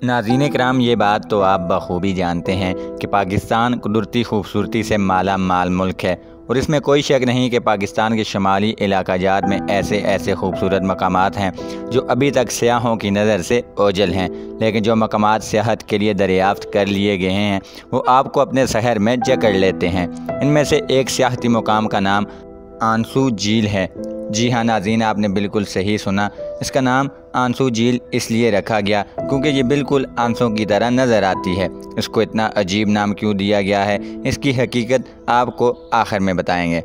ناظرین کرام، یہ بات تو آپ بخوبی جانتے ہیں کہ پاکستان قدرتی خوبصورتی سے مالا مال ملک ہے، اور اس میں کوئی شک نہیں کہ پاکستان کے شمالی علاقہ جات میں ایسے خوبصورت مقامات ہیں جو ابھی تک سیاحوں کی نظر سے اوجھل ہیں، لیکن جو مقامات سیاحت کے لیے دریافت کر لیے گئے ہیں وہ آپ کو اپنے شہر میں جکڑ لیتے ہیں۔ ان میں سے ایک سیاحتی مقام کا نام آنسو جھیل ہے۔ جی ہاں ناظرین، آپ نے بالکل صحیح سنا، اس کا نام آنسو جھیل اس لیے رکھا گیا کیونکہ یہ بالکل آنسوں کی طرح نظر آتی ہے۔ اس کو اتنا عجیب نام کیوں دیا گیا ہے، اس کی حقیقت آپ کو آخر میں بتائیں گے۔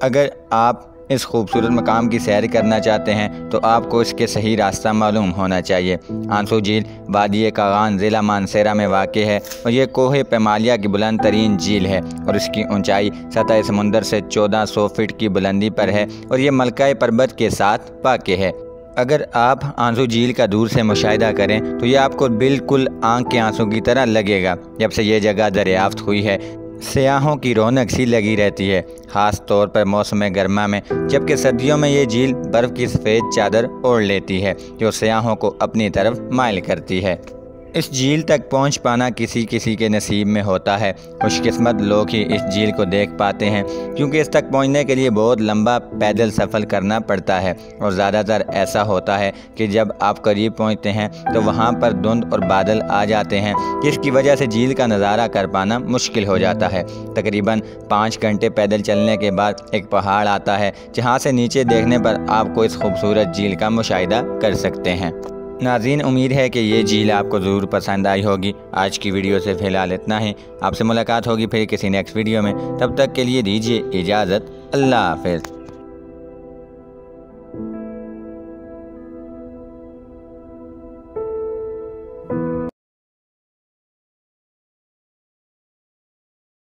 اگر آپ اس خوبصورت مقام کی سیر کرنا چاہتے ہیں تو آپ کو اس کے صحیح راستہ معلوم ہونا چاہیے۔ آنسو جھیل وادی کاغان ضلع مانسہرہ میں واقع ہے، اور یہ کوہ پیمالیہ کی بلند ترین جھیل ہے، اور اس کی اونچائی سطح سمندر سے 1400 فٹ کی بلندی پر ہے، اور یہ ملکہ پربت کے ساتھ واقع ہے۔ اگر آپ آنسو جھیل کا دور سے مشاہدہ کریں تو یہ آپ کو بالکل آنکھ کے آنسوں کی طرح لگے گا۔ جب سے یہ جگہ دریافت ہوئی ہے، سیاحوں کی رونق سی لگی رہتی ہے، خاص طور پر موسم گرما میں، جبکہ سردیوں میں یہ جھیل برف کی سفید چادر اوڑھ لیتی ہے جو سیاحوں کو اپنی طرف مائل کرتی ہے۔ اس جھیل تک پہنچ پانا کسی کے نصیب میں ہوتا ہے۔ خوش قسمت لوگ ہی اس جھیل کو دیکھ پاتے ہیں، کیونکہ اس تک پہنچنے کے لیے بہت لمبا پیدل سفر کرنا پڑتا ہے، اور زیادہ تر ایسا ہوتا ہے کہ جب آپ قریب پہنچتے ہیں تو وہاں پر دھند اور بادل آ جاتے ہیں، جس کی وجہ سے جھیل کا نظارہ کر پانا مشکل ہو جاتا ہے۔ تقریباً 5 گھنٹے پیدل چلنے کے بعد ایک پہاڑ آتا ہے، جہاں سے نیچے دیکھنے پر آپ کو اس خوبصورت جھیل کا مشاہدہ کر سکتے ہیں۔ ناظرین، امید ہے کہ یہ جھیل آپ کو ضرور پسند آئی ہوگی۔ آج کی ویڈیو سے فی الحال اتنا ہی، آپ سے ملاقات ہوگی پھر کسی نیکسٹ ویڈیو میں، تب تک کے لیے دیجیے اجازت۔ اللہ حافظ۔